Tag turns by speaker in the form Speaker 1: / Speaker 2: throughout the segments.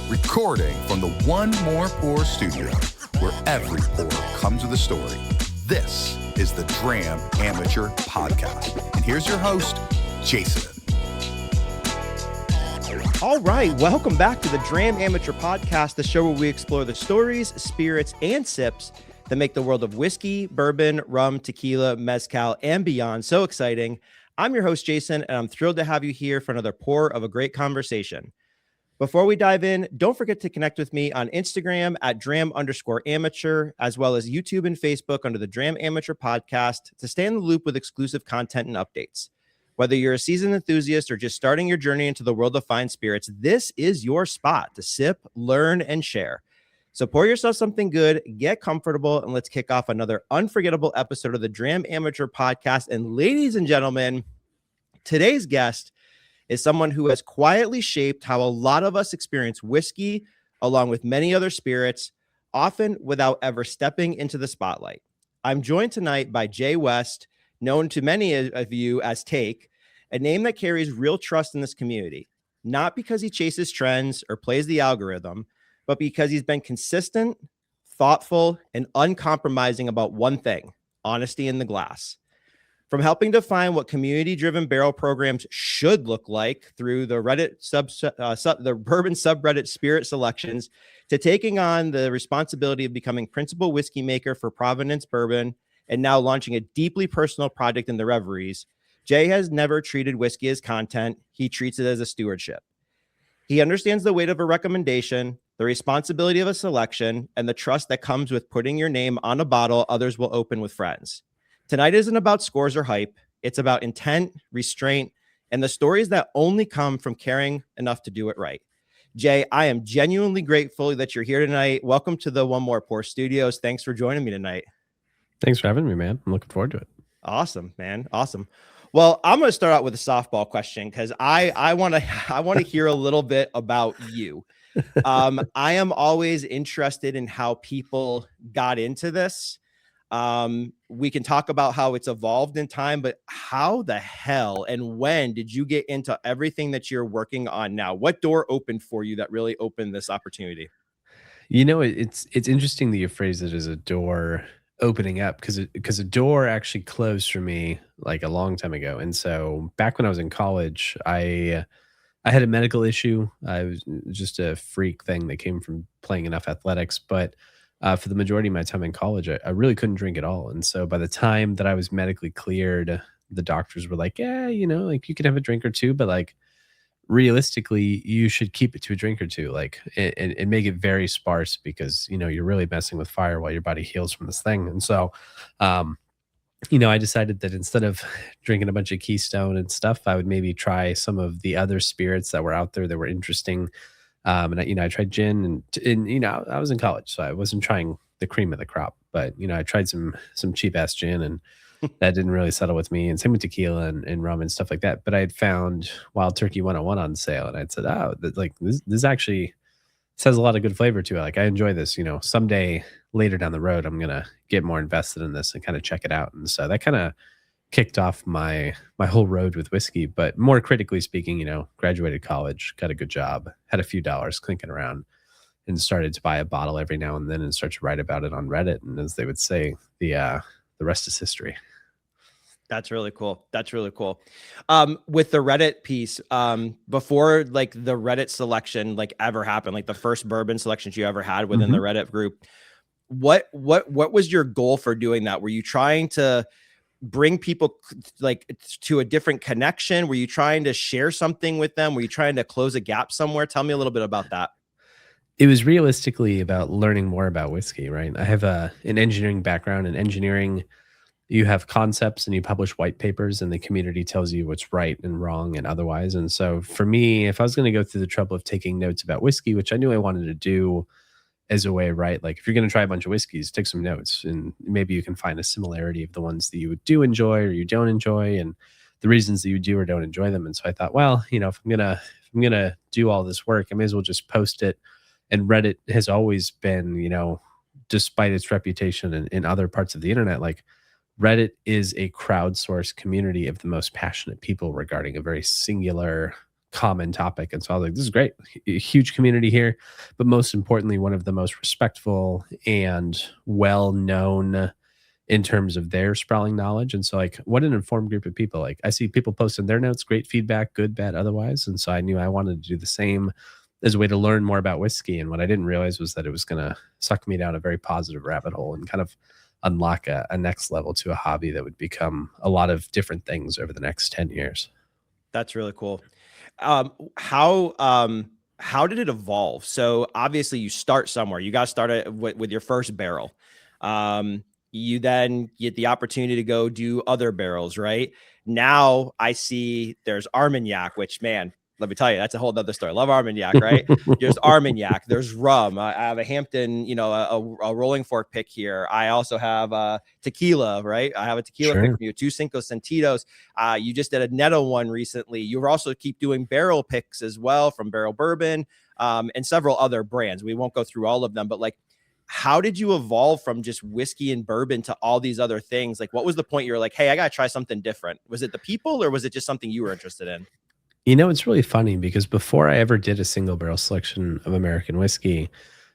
Speaker 1: Recording from the One More Pour studio, where every pour comes with a story. This is the Dram Amateur Podcast. And here's your host, Jason.
Speaker 2: All right, welcome back to the Dram Amateur Podcast, the show where we explore the stories, spirits, and sips that make the world of whiskey, bourbon, rum, tequila, mezcal, and beyond so exciting. I'm your host, Jason, and I'm thrilled to have you here for another pour of a great conversation. Before we dive in, don't forget to connect with me on Instagram at Dram_amateur, as well as YouTube and Facebook under the Dram Amateur Podcast to stay in the loop with exclusive content and updates. Whether you're a seasoned enthusiast or just starting your journey into the world of fine spirits, this is your spot to sip, learn, and share. So pour yourself something good, get comfortable, and let's kick off another unforgettable episode of the Dram Amateur Podcast. And ladies and gentlemen, today's guest is someone who has quietly shaped how a lot of us experience whiskey, along with many other spirits, often without ever stepping into the spotlight. I'm joined tonight by Jay West, known to many of you as Take, a name that carries real trust in this community, not because he chases trends or plays the algorithm, but because he's been consistent, thoughtful, and uncompromising about one thing: honesty in the glass. From helping define what community-driven barrel programs should look like through the the Bourbon subreddit spirit selections, to taking on the responsibility of becoming principal whiskey maker for Provenance Bourbon, and now launching a deeply personal project in the Reveries, Jay has never treated whiskey as content. He treats it as a stewardship. He understands the weight of a recommendation, the responsibility of a selection, and the trust that comes with putting your name on a bottle others will open with friends. Tonight isn't about scores or hype. It's about intent, restraint, and the stories that only come from caring enough to do it right. Jay, I am genuinely grateful that you're here tonight. Welcome to the One More Pour Studios. Thanks for joining me tonight.
Speaker 3: Thanks for having me, man. I'm looking forward to it.
Speaker 2: Awesome, man. Awesome. Well, I'm going to start out with a softball question because I want to hear a little bit about you. I am always interested in how people got into this. We can talk about how it's evolved in time, but how the hell and when did you get into everything that you're working on now? What door opened for you that really opened this opportunity?
Speaker 3: You know, it's interesting that you phrase it as a door opening up because a door actually closed for me like a long time ago. And so back when I was in college, I had a medical issue. I was just a freak thing that came from playing enough athletics, but for the majority of my time in college, I really couldn't drink at all. And so by the time that I was medically cleared, the doctors were like, yeah, you know, like you can have a drink or two, but like realistically, you should keep it to a drink or two, like, and make it very sparse because, you know, you're really messing with fire while your body heals from this thing. And so, you know, I decided that instead of drinking a bunch of Keystone and stuff, I would maybe try some of the other spirits that were out there that were interesting. And I tried gin and, you know, I was in college, so I wasn't trying the cream of the crop, but, you know, I tried some cheap ass gin and that didn't really settle with me. And same with tequila and rum and stuff like that. But I had found Wild Turkey 101 on sale and I'd said, oh, this actually has a lot of good flavor to it. Like I enjoy this, you know, someday later down the road, I'm going to get more invested in this and kind of check it out. And so that kind of kicked off my whole road with whiskey. But more critically speaking, you know, graduated college, got a good job, had a few dollars clinking around and started to buy a bottle every now and then and start to write about it on Reddit. And as they would say, the rest is history.
Speaker 2: That's really cool. That's really cool. With the Reddit piece, before like the Reddit selection like ever happened, like the first bourbon selections you ever had within the Reddit group, what was your goal for doing that? Were you trying to bring people like to a different connection? Were you trying to share something with them? Were you trying to close a gap somewhere? Tell me a little bit about that.
Speaker 3: It was realistically about learning more about whiskey, right? I have an engineering background. In engineering, you have concepts and you publish white papers and the community tells you what's right and wrong and otherwise. And so for me, if I was going to go through the trouble of taking notes about whiskey, which I knew I wanted to do as a way, right? Like if you're going to try a bunch of whiskeys, take some notes and maybe you can find a similarity of the ones that you do enjoy or you don't enjoy and the reasons that you do or don't enjoy them. And so I thought, well, you know, if I'm going to do all this work, I may as well just post it. And Reddit has always been, you know, despite its reputation in other parts of the internet, like Reddit is a crowdsourced community of the most passionate people regarding a very singular common topic. And so I was like, this is great. A huge community here, but most importantly, one of the most respectful and well-known in terms of their sprawling knowledge. And so like, what an informed group of people. Like I see people posting their notes, great feedback, good, bad, otherwise. And so I knew I wanted to do the same as a way to learn more about whiskey. And what I didn't realize was that it was going to suck me down a very positive rabbit hole and kind of unlock a next level to a hobby that would become a lot of different things over the next 10 years.
Speaker 2: That's really cool. How did it evolve? So obviously you start somewhere. You got started with your first barrel. You then get the opportunity to go do other barrels, right? Now I see there's Armagnac, which, man, let me tell you, that's a whole other story. Love Armagnac, right? There's Armagnac, there's rum. I have a Hampton, a Rolling Fork pick here. I also have tequila, right? I have a tequila pick from you, 2 Cinco Sentidos. You just did a Netto one recently. You also keep doing barrel picks as well from Barrel Bourbon, and several other brands. We won't go through all of them, but like, how did you evolve from just whiskey and bourbon to all these other things? Like, what was the point you were like, hey, I got to try something different? Was it the people, or was it just something you were interested in?
Speaker 3: It's really funny because before I ever did a single barrel selection of American whiskey,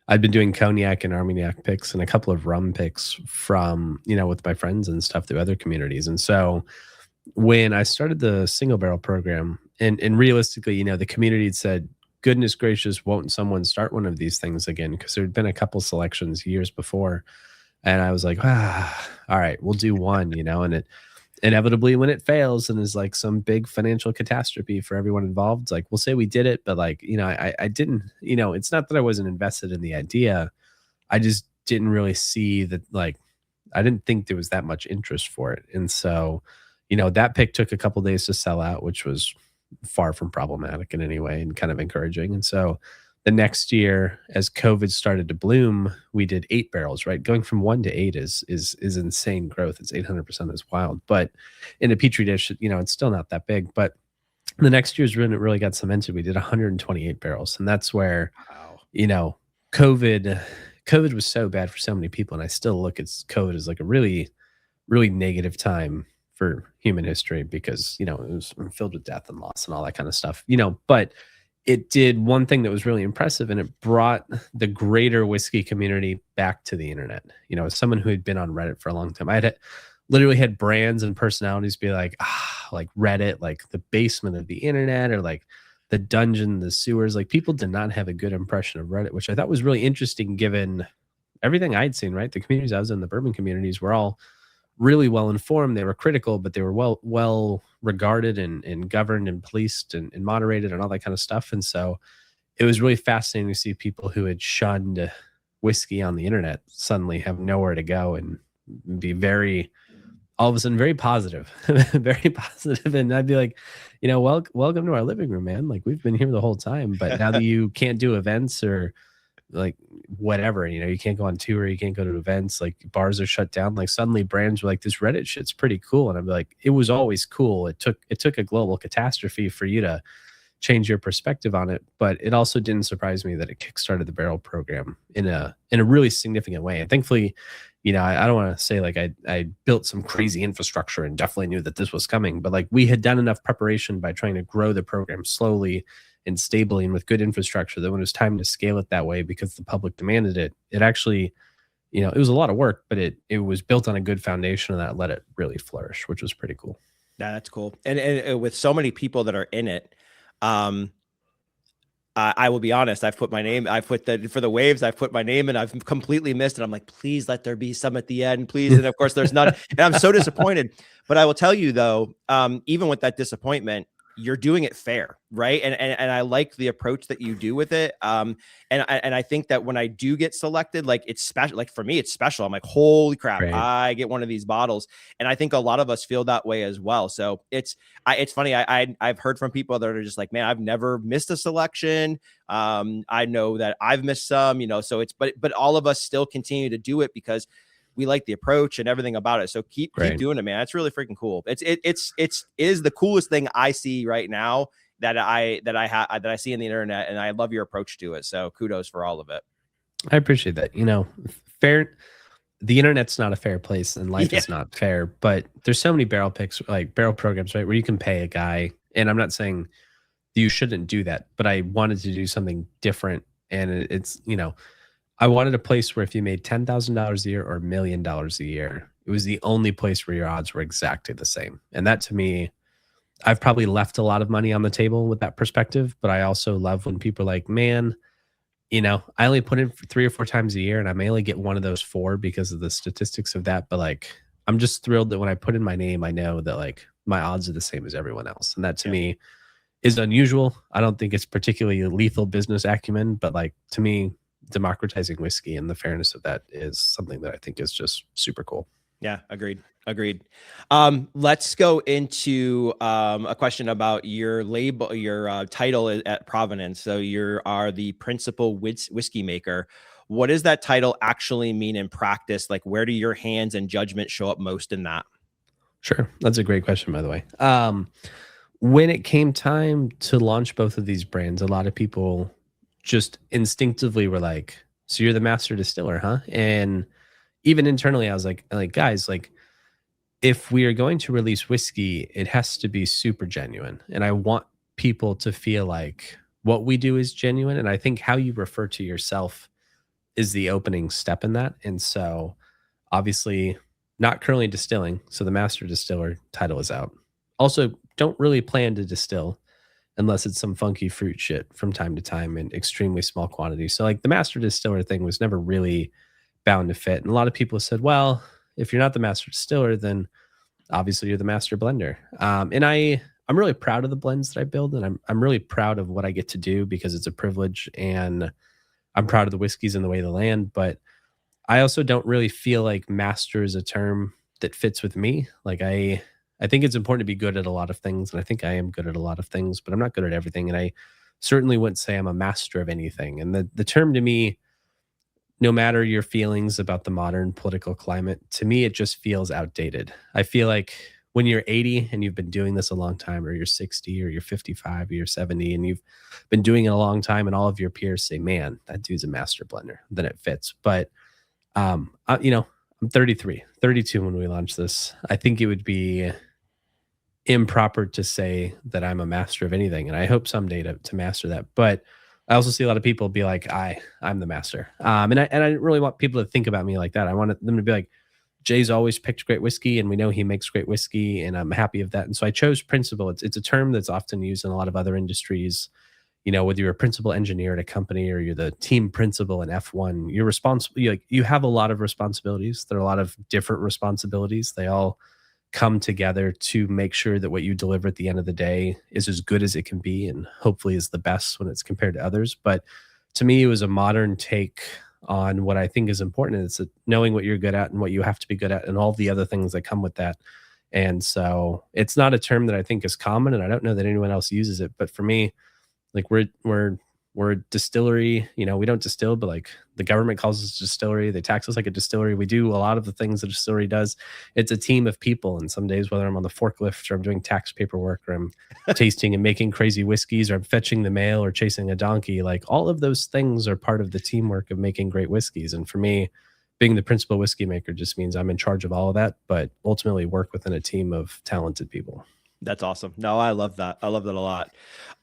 Speaker 3: I'd been doing cognac and Armagnac picks and a couple of rum picks from, with my friends and stuff through other communities. And so when I started the single barrel program, and realistically, the community had said, goodness gracious, won't someone start one of these things again? Because there had been a couple selections years before. And I was like, all right, we'll do one, and it inevitably, when it fails and is like some big financial catastrophe for everyone involved, it's like, we'll say we did it, but like, I didn't, it's not that I wasn't invested in the idea. I just didn't really see that, like, I didn't think there was that much interest for it. And so, that pick took a couple days to sell out, which was far from problematic in any way and kind of encouraging. And so the next year, as COVID started to bloom, we did 8 barrels, right? Going from 1 to 8 is insane growth. It's 800% is wild. But in a Petri dish, it's still not that big. But the next year's when it really got cemented, we did 128 barrels. And that's where, COVID was so bad for so many people. And I still look at COVID as like a really, really negative time for human history because, it was filled with death and loss and all that kind of stuff, but it did one thing that was really impressive, and it brought the greater whiskey community back to the internet. As someone who had been on Reddit for a long time, literally had brands and personalities be like, like Reddit, like the basement of the internet, or like the dungeon, the sewers. Like, people did not have a good impression of Reddit, which I thought was really interesting given everything I'd seen, right? The communities I was in, the bourbon communities, were all really well informed. They were critical, but they were well regarded and governed and policed and moderated and all that kind of stuff. And so it was really fascinating to see people who had shunned whiskey on the internet suddenly have nowhere to go and be all of a sudden very positive, very positive. And I'd be like, welcome to our living room, man. Like, we've been here the whole time, but now that you can't do events or like whatever, you can't go on tour, you can't go to events, like bars are shut down. Like, suddenly brands were like, this Reddit shit's pretty cool. And I'm like, it was always cool. It took a global catastrophe for you to change your perspective on it. But it also didn't surprise me that it kickstarted the barrel program in a really significant way. And thankfully, I don't want to say like I built some crazy infrastructure and definitely knew that this was coming, but like, we had done enough preparation by trying to grow the program slowly and stably and with good infrastructure that when it was time to scale it that way because the public demanded it, it actually, it was a lot of work, but it was built on a good foundation, and that let it really flourish, which was pretty cool.
Speaker 2: Yeah, that's cool. And with so many people that are in it, I will be honest, I've put my name, for the waves, I've put my name, and I've completely missed it. I'm like, please let there be some at the end, please. And of course there's none. And I'm so disappointed. But I will tell you though, even with that disappointment, you're doing it fair, right? And I like the approach that you do with it. And I think that when I do get selected, like, it's special. Like, for me, it's special. I'm like, holy crap, right. I get one of these bottles. And I think a lot of us feel that way as well. So it's funny. I've heard from people that are just like, man, I've never missed a selection. I know that I've missed some, but all of us still continue to do it because we like the approach and everything about it. So keep doing it, man. It's really freaking cool. It is the coolest thing I see right now that I see in the internet, and I love your approach to it. So kudos for all of it.
Speaker 3: I appreciate that. Fair. The internet's not a fair place, and life is not fair. But there's so many barrel picks, like barrel programs, right, where you can pay a guy. And I'm not saying you shouldn't do that. But I wanted to do something different. And it's, I wanted a place where if you made $10,000 a year or $1 million a year, it was the only place where your odds were exactly the same. And that to me, I've probably left a lot of money on the table with that perspective. But I also love when people are like, man, I only put in for 3 or 4 times a year and I may only get one of those 4 because of the statistics of that. But like, I'm just thrilled that when I put in my name, I know that like my odds are the same as everyone else. And that to me is unusual. I don't think it's particularly lethal business acumen, but like to me, democratizing whiskey and the fairness of that is something that I think is just super cool.
Speaker 2: Yeah, agreed. Let's go into a question about your label, your title at Provenance. So you are the principal whiskey maker. What does that title actually mean in practice? Like, where do your hands and judgment show up most in that?
Speaker 3: Sure. That's a great question, by the way. When it came time to launch both of these brands, a lot of people just instinctively were like, so you're the master distiller, huh? And even internally, I was like, guys, like, if we are going to release whiskey, it has to be super genuine. And I want people to feel like what we do is genuine. And I think how you refer to yourself is the opening step in that. And so obviously not currently distilling. So the master distiller title is out. Also, don't really plan to distill unless it's some funky fruit shit from time to time in extremely small quantities. So like the master distiller thing was never really bound to fit. And a lot of people said, well, if you're not the master distiller, then obviously you're the master blender. And I'm really proud of the blends that I build, and I'm really proud of what I get to do because it's a privilege, and I'm proud of the whiskeys and the way they land. But I also don't really feel like master is a term that fits with me. Like I think it's important to be good at a lot of things, and I think I am good at a lot of things, but I'm not good at everything. And I certainly wouldn't say I'm a master of anything. And the term to me, no matter your feelings about the modern political climate, to me, it just feels outdated. I feel like when you're 80 and you've been doing this a long time, or you're 60 or you're 55 or you're 70 and you've been doing it a long time, and all of your peers say, man, that dude's a master blender, then it fits. But, I'm 33, 32 when we launch this. I think it would be improper to say that I'm a master of anything. And I hope someday to master that. But I also see a lot of people be like, I'm the master. And I didn't really want people to think about me like that. I wanted them to be like, Jay's always picked great whiskey, and we know he makes great whiskey, and I'm happy of that. And so I chose principal. It's a term that's often used in a lot of other industries. Whether you're a principal engineer at a company or you're the team principal in F1, you're responsible. You have a lot of responsibilities. There are a lot of different responsibilities. They all come together to make sure that what you deliver at the end of the day is as good as it can be, and hopefully is the best when it's compared to others. But to me, it was a modern take on what I think is important. It's knowing what you're good at and what you have to be good at and all the other things that come with that. And so it's not a term that I think is common, and I don't know that anyone else uses it. But for me, like we're a distillery, we don't distill, but like the government calls us a distillery. They tax us like a distillery. We do a lot of the things a distillery does. It's a team of people. And some days, whether I'm on the forklift or I'm doing tax paperwork or I'm tasting and making crazy whiskeys or I'm fetching the mail or chasing a donkey, like all of those things are part of the teamwork of making great whiskeys. And for me, being the principal whiskey maker just means I'm in charge of all of that, but ultimately work within a team of talented people.
Speaker 2: That's awesome. No, I love that. I love that a lot.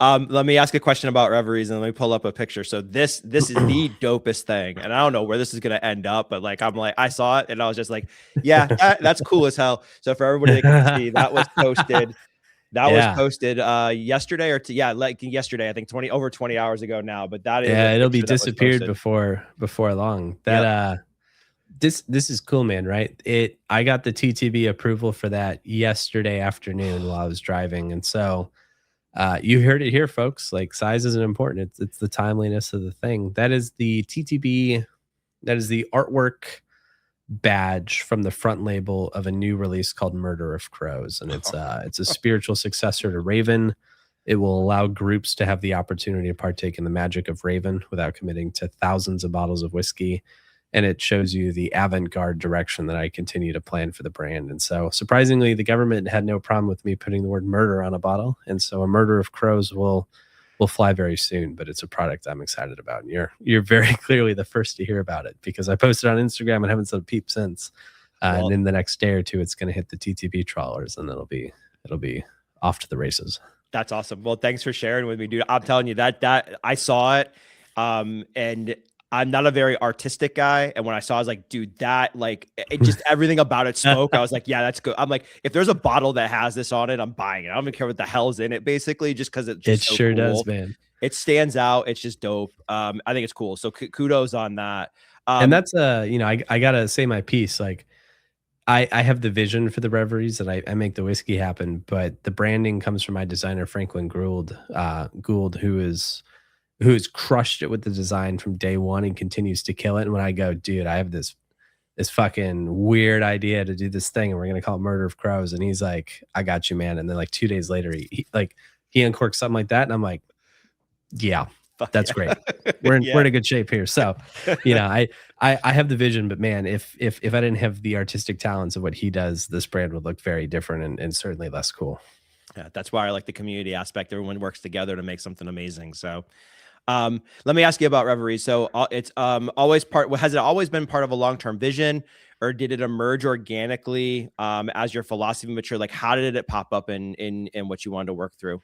Speaker 2: Let me ask a question about Reveries, and let me pull up a picture. So this is the dopest thing, and I don't know where this is going to end up, but like I saw it and I was just like, yeah, that's cool as hell. So for everybody that can see, that was posted. That was posted yesterday like yesterday, I think over 20 hours ago now. But that is
Speaker 3: it'll be disappeared before long. That This is cool, man, right? I got the TTB approval for that yesterday afternoon while I was driving. And so you heard it here, folks. Like, size isn't important. It's the timeliness of the thing. That is the TTB. That is the artwork badge from the front label of a new release called Murder of Crows. And it's a spiritual successor to Raven. It will allow groups to have the opportunity to partake in the magic of Raven without committing to thousands of bottles of whiskey. And it shows you the avant-garde direction that I continue to plan for the brand. And so surprisingly, the government had no problem with me putting the word murder on a bottle. And so a Murder of Crows will fly very soon, but it's a product I'm excited about. And you're very clearly the first to hear about it because I posted on Instagram and haven't said a peep since. And then the next day or two, it's going to hit the TTB trawlers, and it'll be off to the races.
Speaker 2: That's awesome. Well, thanks for sharing with me, dude. I'm telling you that I saw it, and I'm not a very artistic guy. And when I saw, I was like, dude, that like it just everything about it spoke. I was like, yeah, that's good. I'm like, if there's a bottle that has this on it, I'm buying it. I don't even care what the hell's in it, basically, just because it's
Speaker 3: It
Speaker 2: just so
Speaker 3: sure does,
Speaker 2: cool.
Speaker 3: man.
Speaker 2: It stands out. It's just dope. I think it's cool. So kudos on that.
Speaker 3: And that's you know, I gotta say my piece. Like I have the vision for the Reveries and I make the whiskey happen, but the branding comes from my designer Franklin Gould, who has crushed it with the design from day one and continues to kill it. And when I go, dude, I have this fucking weird idea to do this thing, and we're gonna call it Murder of Crows, and he's like, I got you, man. And then like 2 days later, he uncorks something like that, and I'm like, yeah, that's great. We're in a good shape here. So, you know, I have the vision, but man, if I didn't have the artistic talents of what he does, this brand would look very different and certainly less cool.
Speaker 2: Yeah, that's why I like the community aspect. Everyone works together to make something amazing. So, let me ask you about Reveries. So, it's always has it always been part of a long-term vision, or did it emerge organically as your philosophy matured? Like, how did it pop up in what you wanted to work through?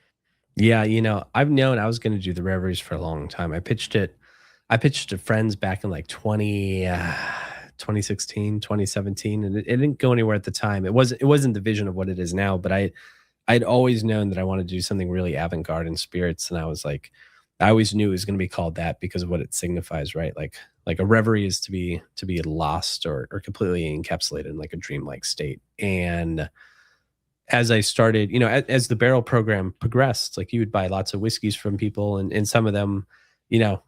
Speaker 3: Yeah, you know, I've known I was going to do the Reveries for a long time. I pitched to friends back in like 2016, 2017, and it didn't go anywhere at the time. It wasn't the vision of what it is now, but I'd always known that I wanted to do something really avant-garde in spirits, and I was like, I always knew it was going to be called that because of what it signifies, right? Like a reverie is to be lost or completely encapsulated in like a dreamlike state. And as I started, you know, as the barrel program progressed, like you would buy lots of whiskeys from people, and some of them, you know,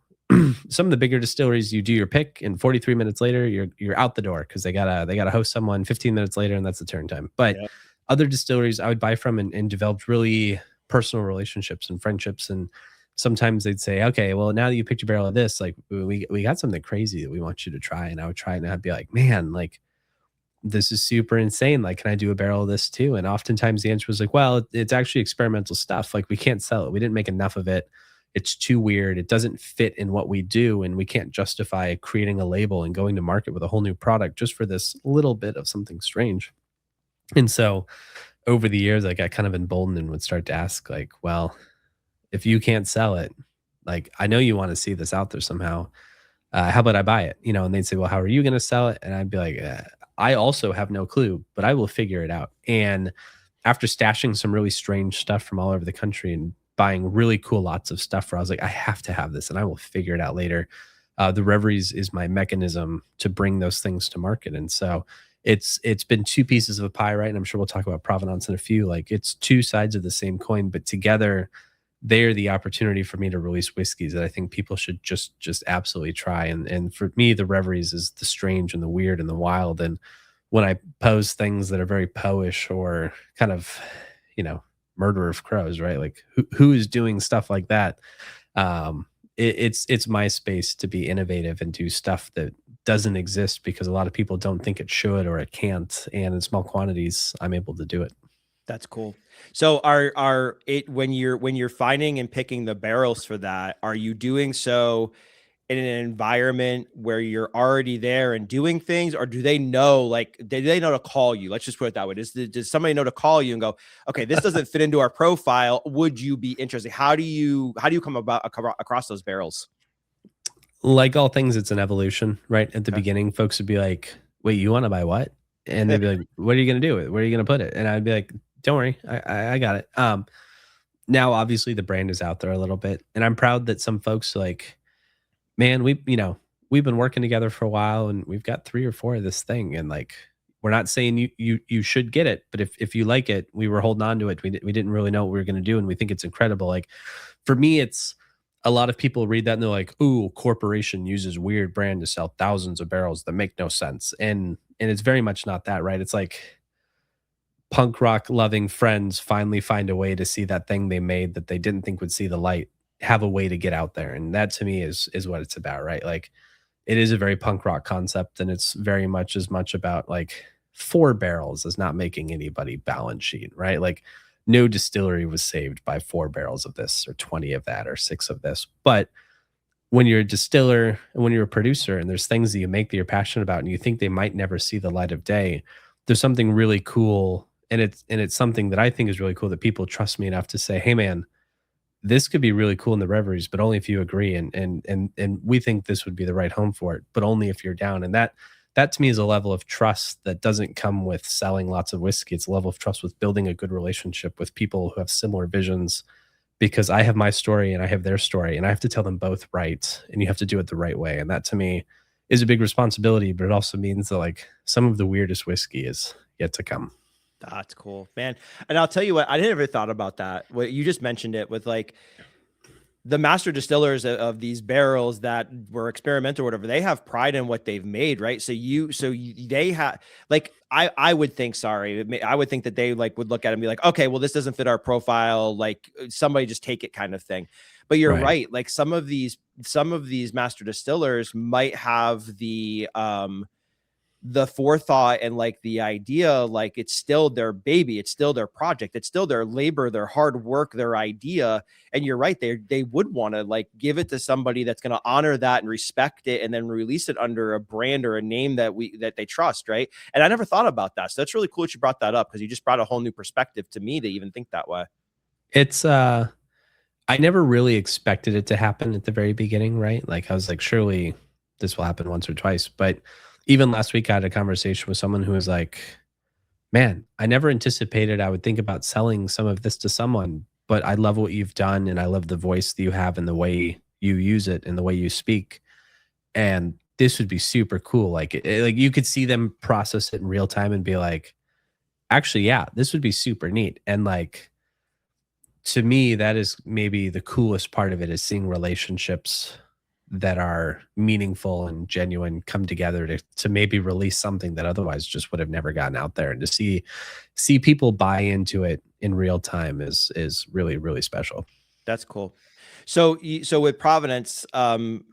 Speaker 3: some of the bigger distilleries, you do your pick, and 43 minutes later, you're out the door because they gotta host someone 15 minutes later, and that's the turn time. But
Speaker 2: Yep.
Speaker 3: other distilleries I would buy from and developed really personal relationships and friendships, and sometimes they'd say, okay, well, now that you picked your barrel of this, like we got something crazy that we want you to try, and I would try it, and I'd be like, man, like this is super insane. Like, can I do a barrel of this too? And oftentimes the answer was like, well, it's actually experimental stuff. Like, we can't sell it. We didn't make enough of it. It's too weird. It doesn't fit in what we do. And we can't justify creating a label and going to market with a whole new product just for this little bit of something strange. And so over the years, I got kind of emboldened and would start to ask, like, well, if you can't sell it, like, I know you want to see this out there somehow. How about I buy it? You know, and they'd say, well, how are you going to sell it? And I'd be like, I also have no clue, but I will figure it out. And after stashing some really strange stuff from all over the country and buying really cool lots of stuff where I was like, I have to have this and I will figure it out later. The Reveries is my mechanism to bring those things to market. And so it's been two pieces of a pie, right? And I'm sure we'll talk about Provenance in a few. Like, it's two sides of the same coin, but together they're the opportunity for me to release whiskeys that I think people should just absolutely try. And for me, the Reveries is the strange and the weird and the wild. And when I pose things that are very poish or kind of, you know, Murder of Crows, right? Like, who is doing stuff like that? It's my space to be innovative and do stuff that doesn't exist because a lot of people don't think it should or it can't. And in small quantities, I'm able to do it.
Speaker 2: That's cool. So are it when you're finding and picking the barrels for that, are you doing so in an environment where you're already there and doing things, or do they know, like, do they know to call you? Let's just put it that way. Does somebody know to call you and go, okay, this doesn't fit into our profile. Would you be interested? How do you come about across those barrels?
Speaker 3: Like all things, it's an evolution, right? At the
Speaker 2: Okay.
Speaker 3: beginning, folks would be like, wait, you want to buy what? And they'd be like, what are you going to do with it? Where are you going to put it? And I'd be like, don't worry, I got it. Now obviously the brand is out there a little bit, and I'm proud that some folks are like, man, we've been working together for a while, and we've got 3 or 4 of this thing, and like, we're not saying you should get it, but if you like it, we were holding on to it. We didn't really know what we were going to do, and we think it's incredible. Like, for me, it's a lot of people read that and they're like, ooh, corporation uses weird brand to sell thousands of barrels that make no sense, and it's very much not that, right? It's like punk rock loving friends finally find a way to see that thing they made that they didn't think would see the light have a way to get out there. And that to me is what it's about, right? Like, it is a very punk rock concept, and it's very much as much about like 4 barrels as not making anybody balance sheet, right? Like, no distillery was saved by 4 barrels of this or 20 of that or 6 of this. But when you're a distiller and when you're a producer and there's things that you make that you're passionate about and you think they might never see the light of day, there's something really cool it's something that I think is really cool, that people trust me enough to say, hey man, this could be really cool in the Reveries, but only if you agree, and we think this would be the right home for it, but only if you're down. And that to me is a level of trust that doesn't come with selling lots of whiskey. It's a level of trust with building a good relationship with people who have similar visions, because I have my story and I have their story, and I have to tell them both right, and you have to do it the right way. And that to me is a big responsibility, but it also means that like some of the weirdest whiskey is yet to come.
Speaker 2: That's cool, man. And I'll tell you what, I never thought about that. What you just mentioned it with like the master distillers of these barrels that were experimental or whatever, they have pride in what they've made, right? They have like, I would think, I would think that they like would look at it and be like, okay, well, this doesn't fit our profile. Like somebody just take it kind of thing. But you're right. Like some of these master distillers might have the forethought and like the idea, like it's still their baby, it's still their project, it's still their labor, their hard work, their idea. And you're right, they would want to like give it to somebody that's going to honor that and respect it, and then release it under a brand or a name that they trust, right? And I never thought about that, so that's really cool that you brought that up, because you just brought a whole new perspective to me to even think that way.
Speaker 3: It's I never really expected it to happen at the very beginning, right? Like I was like, surely this will happen once or twice. But even last week, I had a conversation with someone who was like, man, I never anticipated I would think about selling some of this to someone, but I love what you've done, and I love the voice that you have and the way you use it and the way you speak. And this would be super cool. Like, like you could see them process it in real time and be like, actually, yeah, this would be super neat. And like, to me, that is maybe the coolest part of it, is seeing relationships that are meaningful and genuine come together to maybe release something that otherwise just would have never gotten out there. And to see people buy into it in real time is really, really special.
Speaker 2: That's cool. So with Provenance, I'm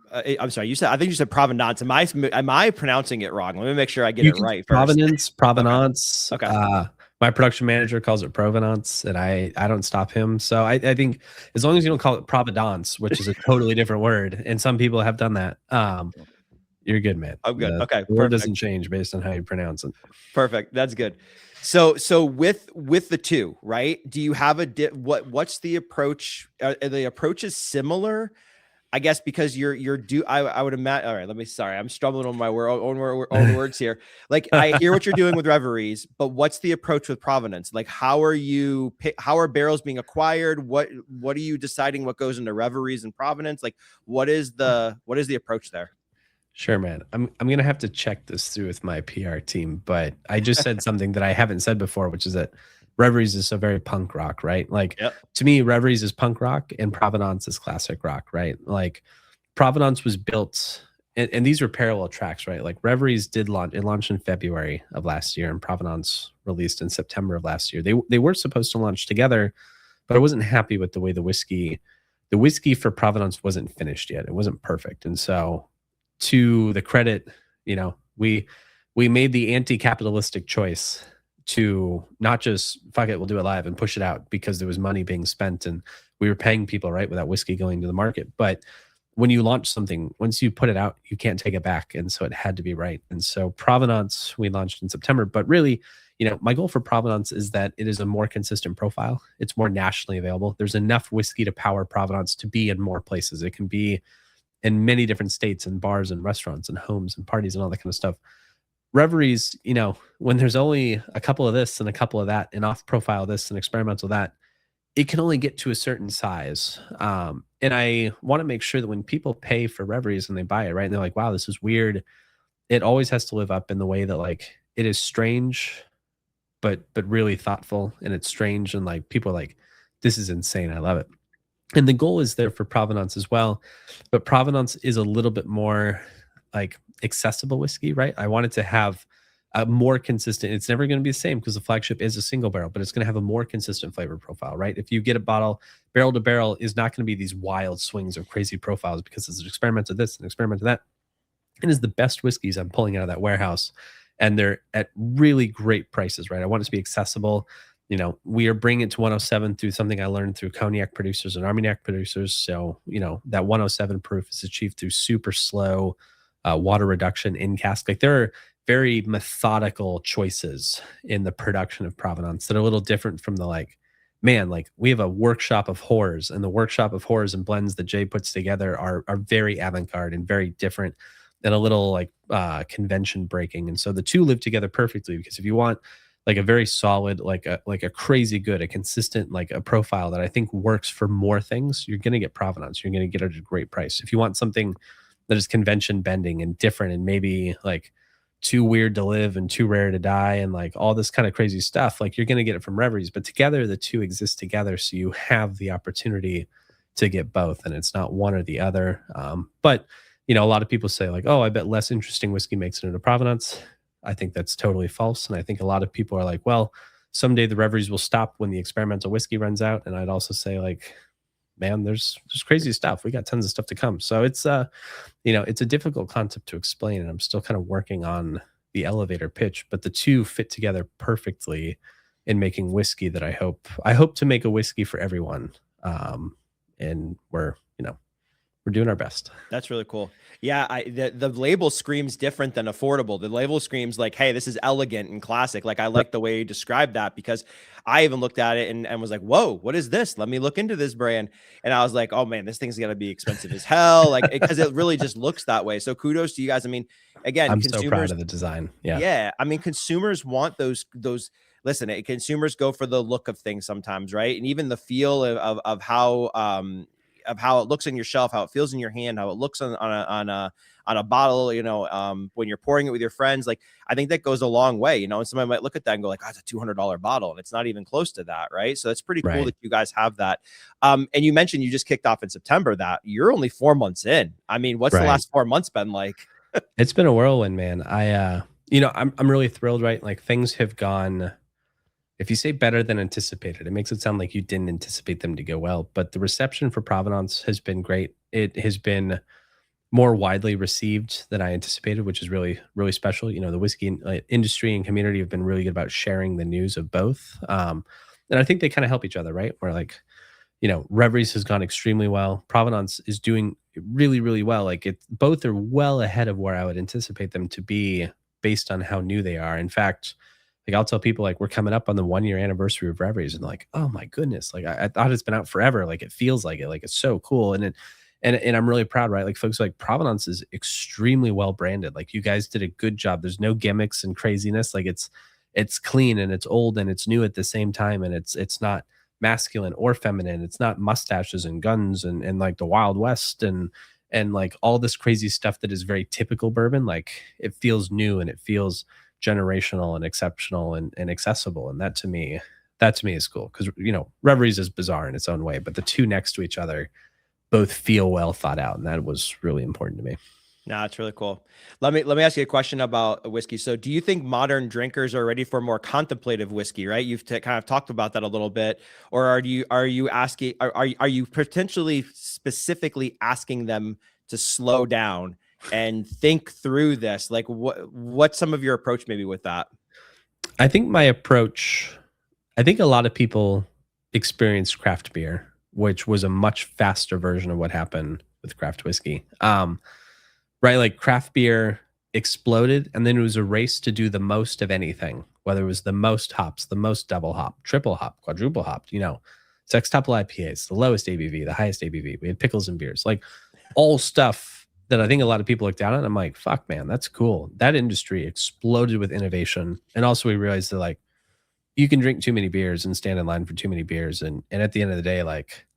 Speaker 2: sorry, I think you said Provenance. Am I pronouncing it wrong? Let me make sure I get it right first.
Speaker 3: Provenance.
Speaker 2: Okay.
Speaker 3: My production manager calls it Provenance, and I don't stop him. So I think as long as you don't call it Providence, which is a totally different word, and some people have done that, you're good, man.
Speaker 2: I'm good. Okay.
Speaker 3: The word doesn't change based on how you pronounce it.
Speaker 2: Perfect. That's good. So with the two, right? Do you have what's the approach? Are the approaches similar? I guess because I would imagine. All right, sorry, I'm struggling on my own words here. Like I hear what you're doing with Reveries, but what's the approach with Provenance? Like how are barrels being acquired? What are you deciding what goes into Reveries and Provenance? Like what is the approach there?
Speaker 3: Sure, man. I'm gonna have to check this through with my PR team, but I just said something that I haven't said before, which is that Reveries is so very punk rock, right? Like to me, Reveries is punk rock and Provenance is classic rock, right? Like Provenance was built, and these were parallel tracks, right? Like Reveries did launch, it launched in February of last year, and Provenance released in September of last year. They were supposed to launch together, but I wasn't happy with the way the whiskey for Provenance wasn't finished yet. It wasn't perfect. And so to the credit, we made the anti-capitalistic choice to not just fuck it, we'll do it live and push it out, because there was money being spent and we were paying people, right, without whiskey going to the market. But when you launch something, once you put it out, you can't take it back. And so it had to be right. And so Provenance, we launched in September, but really, my goal for Provenance is that it is a more consistent profile. It's more nationally available. There's enough whiskey to power Provenance to be in more places. It can be in many different states and bars and restaurants and homes and parties and all that kind of stuff. Reveries, when there's only a couple of this and a couple of that, and off profile this and experimental that, it can only get to a certain size. And I want to make sure that when people pay for Reveries and they buy it, right, and they're like, wow, this is weird, it always has to live up in the way that like it is strange, but really thoughtful, and it's strange, and like people are like, this is insane, I love it. And the goal is there for Provenance as well, but Provenance is a little bit more like accessible whiskey, right? I want it to have a more consistent, it's never going to be the same because the flagship is a single barrel, but it's going to have a more consistent flavor profile, right? If you get a bottle, barrel to barrel is not going to be these wild swings or crazy profiles, because it's an experiment of this and experiment of that. It is the best whiskeys I'm pulling out of that warehouse, and they're at really great prices, right? I want it to be accessible. We are bringing it to 107 through something I learned through cognac producers and Armagnac producers. So, that 107 proof is achieved through super slow water reduction in cask. Like there are very methodical choices in the production of Provenance that are a little different from the like, man, like we have a workshop of horrors, and the workshop of horrors and blends that Jay puts together are very avant-garde and very different and a little like convention breaking. And so the two live together perfectly, because if you want like a very solid, like a crazy good, a consistent, like a profile that I think works for more things, you're going to get Provenance. You're going to get it at a great price. If you want something that is convention bending and different and maybe like too weird to live and too rare to die and like all this kind of crazy stuff, like you're going to get it from Reveries. But together, the two exist together, so you have the opportunity to get both, and it's not one or the other. But you know, a lot of people say like, oh, I bet less interesting whiskey makes it into Provenance. I think that's totally false. And I think a lot of people are like, well, someday the Reveries will stop when the experimental whiskey runs out. And I'd also say like, man, there's crazy stuff. We got tons of stuff to come. So it's you know, it's a difficult concept to explain, and I'm still kind of working on the elevator pitch, but the two fit together perfectly in making whiskey that I hope to make a whiskey for everyone. And we're, you know, we're doing our best.
Speaker 2: That's really cool. Yeah, the label screams different than affordable. The label screams like, hey, this is elegant and classic. Like I like the way you described that, because I even looked at it and was like, whoa, what is this? Let me look into this brand. And I was like, oh man, this thing's gonna be expensive as hell. Like, because it really just looks that way. So kudos to you guys. I mean, again,
Speaker 3: I'm so proud of the design.
Speaker 2: Yeah. I mean, consumers want those listen, consumers go for the look of things sometimes, right? And even the feel of how it looks in your shelf, how it feels in your hand, how it looks on a bottle, you know, when you're pouring it with your friends. Like, I think that goes a long way, you know, and somebody might look at that and go like, oh, it's a $200 bottle. And it's not even close to that. Right. So that's pretty cool that you guys have that. And you mentioned you just kicked off in September, that you're only 4 months in. I mean, what's the last 4 months been like?
Speaker 3: It's been a whirlwind, man. You know, I'm really thrilled, right? Like things have gone, if you say better than anticipated, it makes it sound like you didn't anticipate them to go well. But the reception for Provenance has been great. It has been more widely received than I anticipated, which is really, really special. You know, the whiskey industry and community have been really good about sharing the news of both. And I think they kind of help each other, right? Where like, you know, Reveries has gone extremely well. Provenance is doing really, really well. Like both are well ahead of where I would anticipate them to be based on how new they are. In fact, like I'll tell people like we're coming up on the 1 year anniversary of Reveries, and like, oh my goodness, like I thought it's been out forever. Like it feels like it, like it's so cool. And I'm really proud, right? Like folks like Provenance is extremely well branded. Like you guys did a good job. There's no gimmicks and craziness. Like it's clean and it's old and it's new at the same time. And it's not masculine or feminine. It's not mustaches and guns and like the Wild West and like all this crazy stuff that is very typical bourbon. Like it feels new and it feels generational and exceptional and accessible. And that to me is cool, because you know, Reveries is bizarre in its own way, but the two next to each other both feel well thought out, and that was really important to me.
Speaker 2: No, it's really cool. Let me ask you a question about whiskey. So do you think modern drinkers are ready for more contemplative whiskey, right? You've kind of talked about that a little bit. Or are you asking, are you potentially specifically asking them to slow down and think through this? Like what's some of your approach maybe with that?
Speaker 3: I think a lot of people experienced craft beer, which was a much faster version of what happened with craft whiskey. Right? Like craft beer exploded, and then it was a race to do the most of anything, whether it was the most hops, the most double hop, triple hop, quadruple hopped, you know, sextuple IPAs, the lowest ABV, the highest ABV. We had pickles and beers, like all stuff that I think a lot of people look down at. I'm like, fuck, man, that's cool. That industry exploded with innovation. And also we realized that like you can drink too many beers and stand in line for too many beers. And at the end of the day, like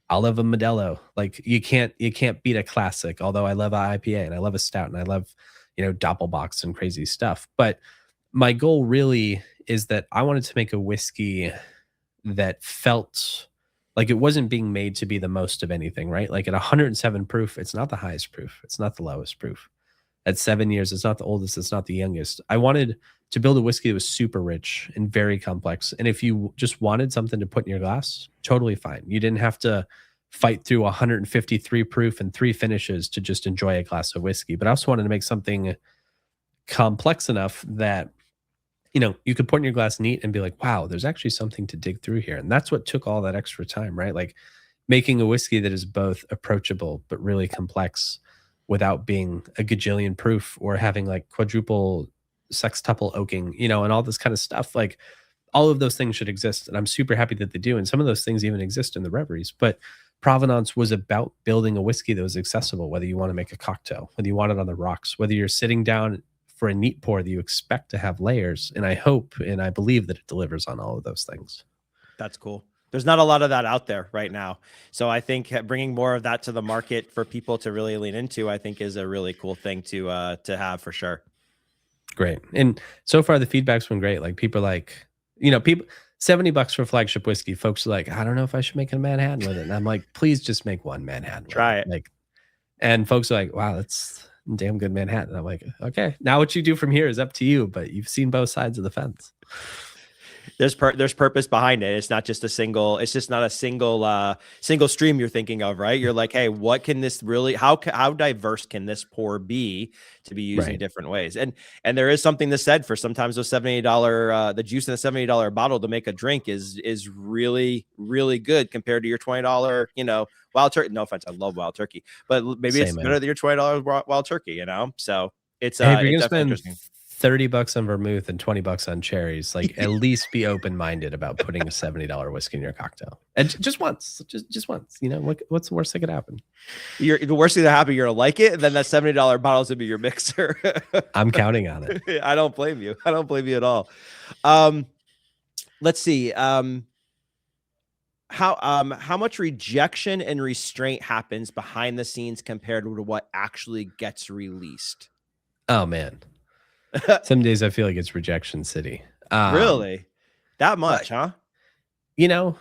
Speaker 3: I'll love a Modelo. Like you can't beat a classic, although I love an IPA and I love a stout and I love, you know, Doppelbocks and crazy stuff. But my goal really is that I wanted to make a whiskey that felt like it wasn't being made to be the most of anything, right? Like at 107 proof, it's not the highest proof. It's not the lowest proof. At 7 years, it's not the oldest. It's not the youngest. I wanted to build a whiskey that was super rich and very complex. And if you just wanted something to put in your glass, totally fine. You didn't have to fight through 153 proof and 3 finishes to just enjoy a glass of whiskey. But I also wanted to make something complex enough that, you know, you could put in your glass neat and be like, wow, there's actually something to dig through here. And that's what took all that extra time, right? Like making a whiskey that is both approachable but really complex without being a gajillion proof or having like quadruple sextuple oaking, you know, and all this kind of stuff. Like all of those things should exist. And I'm super happy that they do. And some of those things even exist in the Reveries. But Provenance was about building a whiskey that was accessible, whether you want to make a cocktail, whether you want it on the rocks, whether you're sitting down for a neat pour that you expect to have layers. And I hope and I believe that it delivers on all of those things.
Speaker 2: That's cool. There's not a lot of that out there right now. So I think bringing more of that to the market for people to really lean into, I think is a really cool thing to have for sure.
Speaker 3: Great. And so far the feedback's been great. Like people like, you know, people $70 for flagship whiskey. Folks are like, I don't know if I should make a Manhattan with it. And I'm like, please just make one Manhattan.
Speaker 2: Try it.
Speaker 3: Like, and folks are like, wow, that's damn good Manhattan. And I'm like, okay, now what you do from here is up to you, but you've seen both sides of the fence.
Speaker 2: There's purpose behind it. It's not just a single, it's just not a single stream you're thinking of, right? You're like, hey, what can this really, how diverse can this pour be to be used in different ways? And there is something to said for sometimes those $70, the juice in a $70 bottle to make a drink is really, really good compared to your $20, you know, Wild Turkey. No offense, I love Wild Turkey, but maybe it's better than your $20 Wild Turkey, you know? So it's,
Speaker 3: hey, if you're gonna spend $30 on vermouth and $20 on cherries, like at least be open-minded about putting a $70 whiskey in your cocktail. And just once, just once, you know, what's the worst that could happen?
Speaker 2: The worst thing that happen, you're gonna like it, and then that $70 bottle's gonna be your mixer.
Speaker 3: I'm counting on it.
Speaker 2: I don't blame you. I don't blame you at all. Let's see. How much rejection and restraint happens behind the scenes compared to what actually gets released?
Speaker 3: Oh man. Some days I feel like it's rejection city.
Speaker 2: Really? That much, huh?
Speaker 3: You know,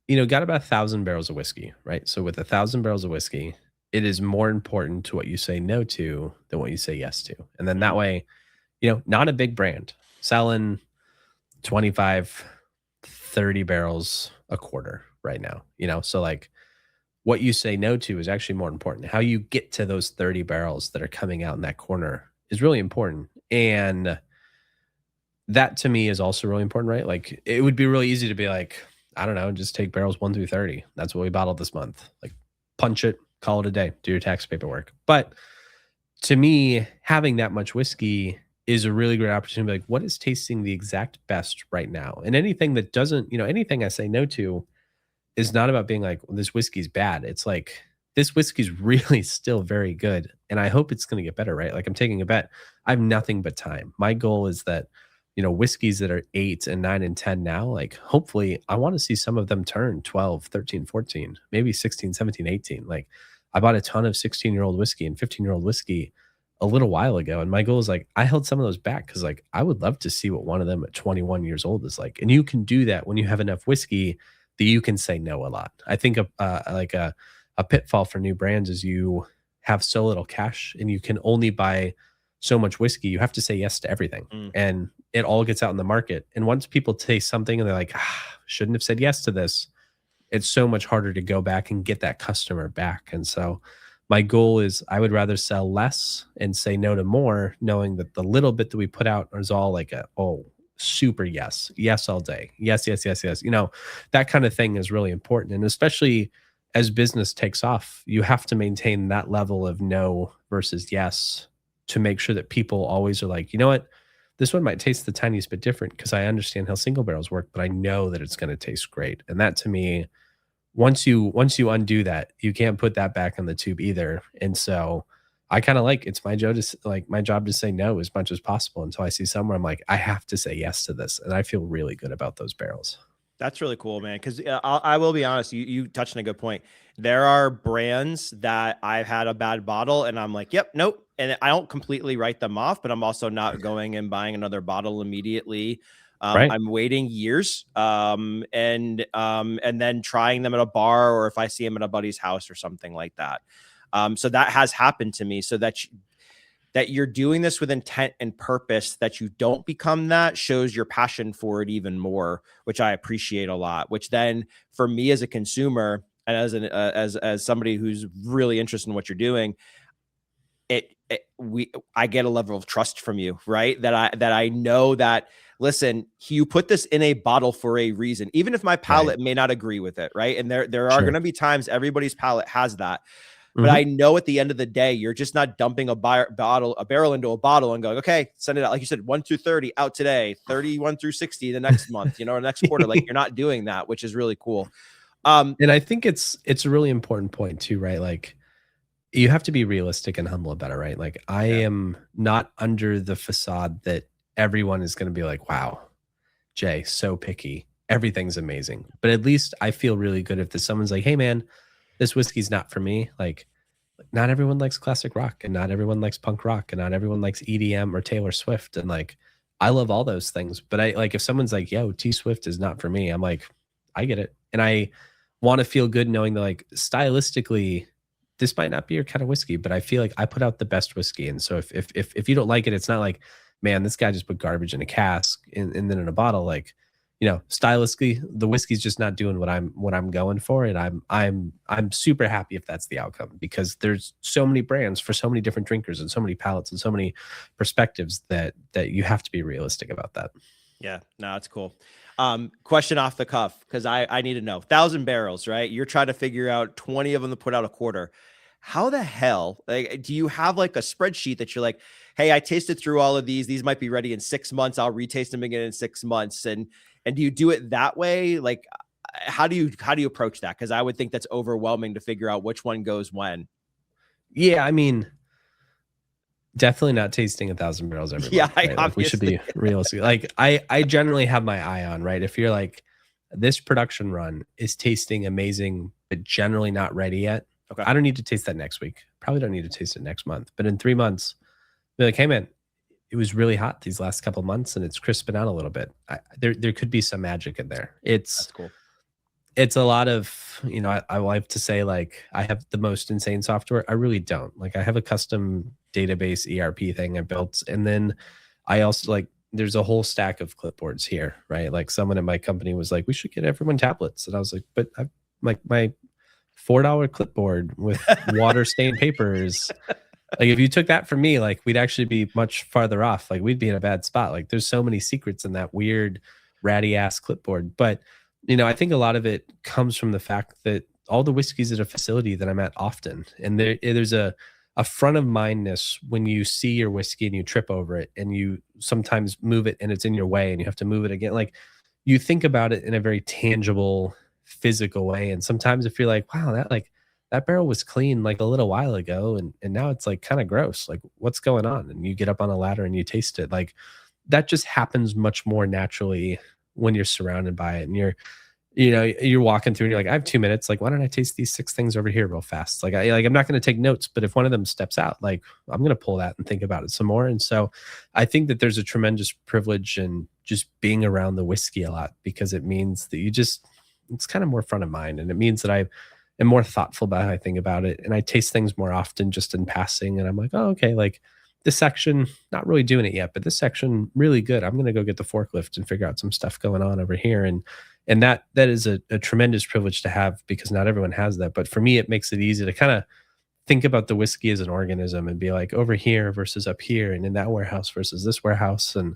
Speaker 3: got about 1,000 barrels of whiskey, right? So with 1,000 barrels of whiskey, it is more important to what you say no to than what you say yes to. And then that way, you know, not a big brand selling 25, 30 barrels a quarter right now, you know? So like what you say no to is actually more important. How you get to those 30 barrels that are coming out in that corner is really important. And that to me is also really important, right? Like it would be really easy to be like, I don't know, just take barrels 1 through 30. That's what we bottled this month. Like punch it, call it a day, do your tax paperwork. But to me, having that much whiskey is a really great opportunity to be like, what is tasting the exact best right now? And anything that doesn't, you know, anything I say no to is not about being like, well, this whiskey's bad. It's like, this whiskey's really still very good. And I hope it's going to get better, right? Like I'm taking a bet. I have nothing but time. My goal is that, you know, whiskeys that are 8 and 9 and 10 now, like hopefully I want to see some of them turn 12, 13, 14, maybe 16, 17, 18. Like I bought a ton of 16-year-old whiskey and 15-year-old whiskey a little while ago. And my goal is like, I held some of those back because like I would love to see what one of them at 21 years old is like. And you can do that when you have enough whiskey that you can say no a lot. I think a pitfall for new brands is you have so little cash and you can only buy so much whiskey. You have to say yes to everything. And it all gets out in the market. And once people taste something and they're like, shouldn't have said yes to this, it's so much harder to go back and get that customer back. And so my goal is I would rather sell less and say no to more, knowing that the little bit that we put out is all like super yes all day. Yes. You know, that kind of thing is really important. And especially as business takes off, you have to maintain that level of no versus yes to make sure that people always are like, you know what, this one might taste the tiniest bit different because I understand how single barrels work, but I know that it's going to taste great. And that to me, once you undo that, you can't put that back in the tube either. And so I kind of like, it's my job to say no as much as possible until I see somewhere I'm like, I have to say yes to this. And I feel really good about those barrels.
Speaker 2: That's really cool, man. Because I will be honest, you touched on a good point. There are brands that I've had a bad bottle and I'm like, yep, nope. And I don't completely write them off, but I'm also not going and buying another bottle immediately.
Speaker 3: Right.
Speaker 2: I'm waiting years and then trying them at a bar or if I see them at a buddy's house or something like that. So that has happened to me. So that you're doing this with intent and purpose, that you don't become that, shows your passion for it even more, which I appreciate a lot, which then for me as a consumer and as somebody who's really interested in what you're doing, I get a level of trust from you, right? That I know that, listen, you put this in a bottle for a reason, even if my palate may not agree with it. Right. And there are going to be times everybody's palate has that. But I know at the end of the day, you're just not dumping a barrel into a bottle and going, okay, send it out. Like you said, 1 through 30 out today, 31 through 60 the next month, or next quarter. Like you're not doing that, which is really cool.
Speaker 3: And I think it's a really important point too, right? Like you have to be realistic and humble about it, right? Like I am not under the facade that everyone is going to be like, wow, Jay, so picky. Everything's amazing. But at least I feel really good if someone's like, hey man, this whiskey's not for me. Like not everyone likes classic rock and not everyone likes punk rock and not everyone likes EDM or Taylor Swift. And like, I love all those things. But I like if someone's like, yo, T Swift is not for me, I'm like, I get it. And I want to feel good knowing that like stylistically, this might not be your kind of whiskey, but I feel like I put out the best whiskey. And so if you don't like it, it's not like, man, this guy just put garbage in a cask and then in a bottle. Like, stylistically, the whiskey's just not doing what I'm going for. And I'm super happy if that's the outcome, because there's so many brands for so many different drinkers and so many palates and so many perspectives that you have to be realistic about that.
Speaker 2: Yeah, no, it's cool. Question off the cuff, because I need to know. 1,000 barrels, right? You're trying to figure out 20 of them to put out a quarter. How the hell, like, do you have like a spreadsheet that you're like, hey, I tasted through all of these might be ready in 6 months, I'll retaste them again in 6 months, and do you do it that way? Like, how do you approach that? Because I would think that's overwhelming to figure out which one goes when.
Speaker 3: Yeah, I mean, definitely not tasting 1,000 barrels every month. Right? Like, we should be realistic. Like I generally have my eye on, right? If you're like, this production run is tasting amazing, but generally not ready yet. Okay. I don't need to taste that next week. Probably don't need to taste it next month. But in 3 months, be like, hey man, it was really hot these last couple of months and it's crisping out a little bit. There could be some magic in there. That's cool. It's a lot of, I like to say like I have the most insane software. I really don't. Like I have a custom database ERP thing I built. And then I also like, there's a whole stack of clipboards here, right? Like someone in my company was like, we should get everyone tablets. And I was like, but I've like my $4 clipboard with water stained papers. Like if you took that from me, like we'd actually be much farther off. Like we'd be in a bad spot. Like there's so many secrets in that weird ratty ass clipboard. But I think a lot of it comes from the fact that all the whiskeys at a facility that I'm at often, and there's a front of mindness when you see your whiskey and you trip over it and you sometimes move it and it's in your way and you have to move it again. Like you think about it in a very tangible, physical way. And sometimes if you're like, wow, that barrel was clean like a little while ago and now it's like kind of gross. Like what's going on? And you get up on a ladder and you taste it. Like that just happens much more naturally when you're surrounded by it and you're walking through and you're like, I have 2 minutes. Like, why don't I taste these 6 things over here real fast? Like I'm not going to take notes, but if one of them steps out, like I'm going to pull that and think about it some more. And so I think that there's a tremendous privilege in just being around the whiskey a lot, because it means that it's kind of more front of mind. And it means that I am more thoughtful about how I think about it. And I taste things more often just in passing. And I'm like, oh, okay. Like this section, not really doing it yet, but this section really good. I'm going to go get the forklift and figure out some stuff going on over here. And that is a tremendous privilege to have, because not everyone has that. But for me, it makes it easy to kind of think about the whiskey as an organism and be like over here versus up here and in that warehouse versus this warehouse. And,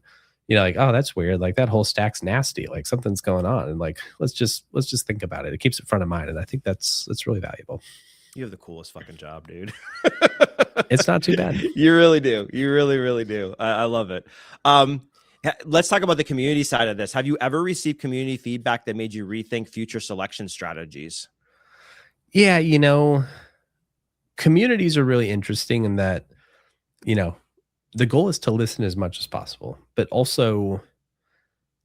Speaker 3: like, oh, that's weird. Like that whole stack's nasty. Like something's going on. And like, let's just think about it. It keeps it front of mind. And I think that's really valuable.
Speaker 2: You have the coolest fucking job, dude.
Speaker 3: It's not too bad.
Speaker 2: You really do. You really, really do. I love it. Let's talk about the community side of this. Have you ever received community feedback that made you rethink future selection strategies?
Speaker 3: Yeah, communities are really interesting in that, the goal is to listen as much as possible, but also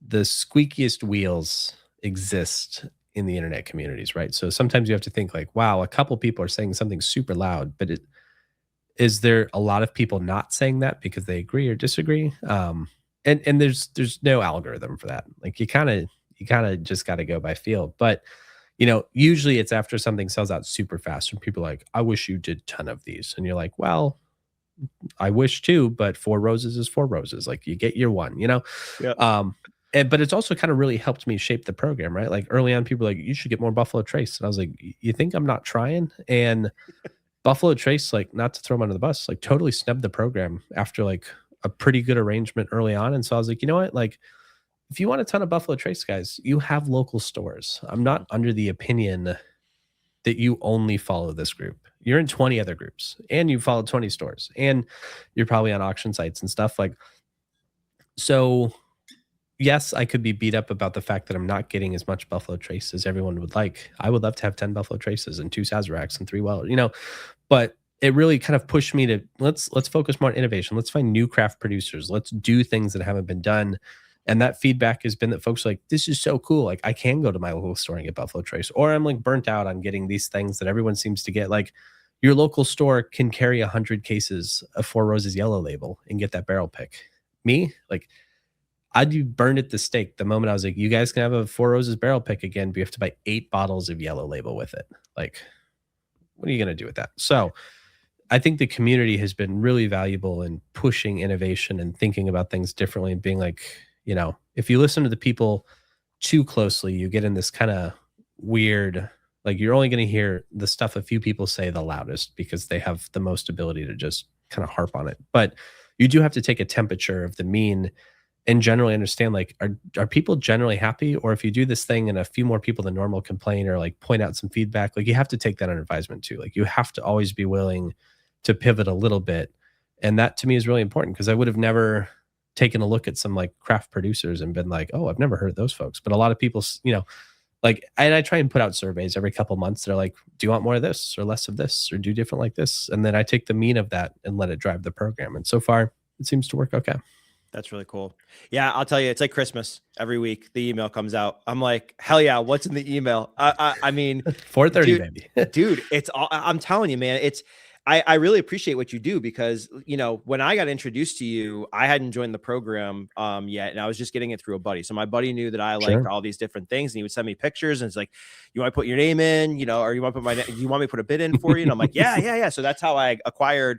Speaker 3: the squeakiest wheels exist in the internet communities, right? So sometimes you have to think like, wow, a couple people are saying something super loud, but is there a lot of people not saying that because they agree or disagree? And there's no algorithm for that. Like you kind of just got to go by feel. But usually it's after something sells out super fast and people are like, I wish you did a ton of these. And you're like, well, I wish too, but 4 roses is 4 roses. Like you get your one, Yeah. But it's also kind of really helped me shape the program, right? Like early on, people were like, you should get more Buffalo Trace. And I was like, you think I'm not trying? And Buffalo Trace, like not to throw them under the bus, like totally snubbed the program after like a pretty good arrangement early on. And so I was like, you know what? Like if you want a ton of Buffalo Trace, guys, you have local stores. I'm not under the opinion that you only follow this group. You're in 20 other groups and you follow 20 stores and you're probably on auction sites and stuff like, so yes, I could be beat up about the fact that I'm not getting as much Buffalo Trace as everyone would like. I would love to have 10 Buffalo Traces and 2 Sazeracs and 3 Weller, but it really kind of pushed me to let's focus more on innovation. Let's find new craft producers. Let's do things that haven't been done. And that feedback has been that folks are like, this is so cool. Like I can go to my local store and get Buffalo Trace, or I'm like burnt out on getting these things that everyone seems to get. Like your local store can carry 100 cases of Four Roses Yellow Label and get that barrel pick. Me, like I'd be burned at the stake the moment I was like, you guys can have a Four Roses barrel pick again, but you have to buy 8 bottles of Yellow Label with it. Like, what are you going to do with that? So I think the community has been really valuable in pushing innovation and thinking about things differently and being like, if you listen to the people too closely, you get in this kind of weird, like you're only going to hear the stuff a few people say the loudest because they have the most ability to just kind of harp on it. But you do have to take a temperature of the mean and generally understand, like, are people generally happy? Or if you do this thing and a few more people than normal complain or like point out some feedback, like you have to take that under advisement too. Like you have to always be willing to pivot a little bit. And that to me is really important because I would have never taken a look at some like craft producers and been like, oh, I've never heard of those folks. But a lot of people, like, and I try and put out surveys every couple months. They're like, do you want more of this or less of this or do different like this? And then I take the mean of that and let it drive the program. And so far it seems to work okay.
Speaker 2: That's really cool. Yeah, I'll tell you, it's like Christmas every week. The email comes out. I'm like, hell yeah, what's in the email? I mean,
Speaker 3: 4:30, baby.
Speaker 2: Dude, it's all, I'm telling you, man, I really appreciate what you do because, when I got introduced to you, I hadn't joined the program yet. And I was just getting it through a buddy. So my buddy knew that I liked all these different things and he would send me pictures and it's like, you want to put your name in, or you want to put you want me to put a bid in for you? And I'm like, yeah. So that's how I acquired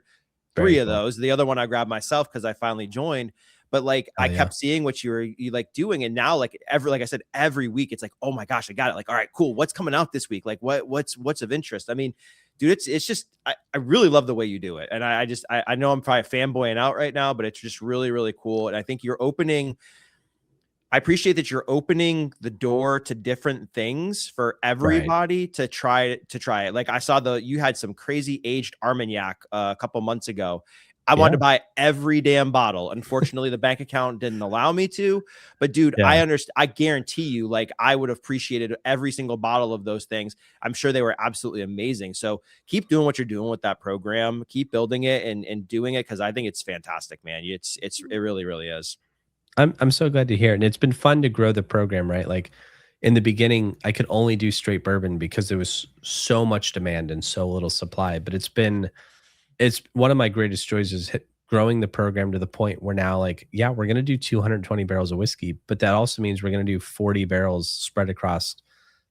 Speaker 2: 3 of those. The other one I grabbed myself because I finally joined. But like I kept seeing what you like doing. And now like I said, every week it's like, oh my gosh, I got it. Like, all right, cool. What's coming out this week? Like what's of interest? I mean, dude, it's just, I really love the way you do it. And I know I'm probably fanboying out right now, but it's just really, really cool. And I think I appreciate that you're opening the door to different things for everybody to try it. Like I saw you had some crazy aged Armagnac a couple months ago. I wanted to buy every damn bottle. Unfortunately, the bank account didn't allow me to. But dude, I understand. I guarantee you, like I would have appreciated every single bottle of those things. I'm sure they were absolutely amazing. So keep doing what you're doing with that program. Keep building it and doing it because I think it's fantastic, man. It really, really is.
Speaker 3: I'm so glad to hear it. And it's been fun to grow the program, right? Like in the beginning, I could only do straight bourbon because there was so much demand and so little supply. But it's one of my greatest joys is growing the program to the point where now, like, yeah, we're going to do 220 barrels of whiskey, but that also means we're going to do 40 barrels spread across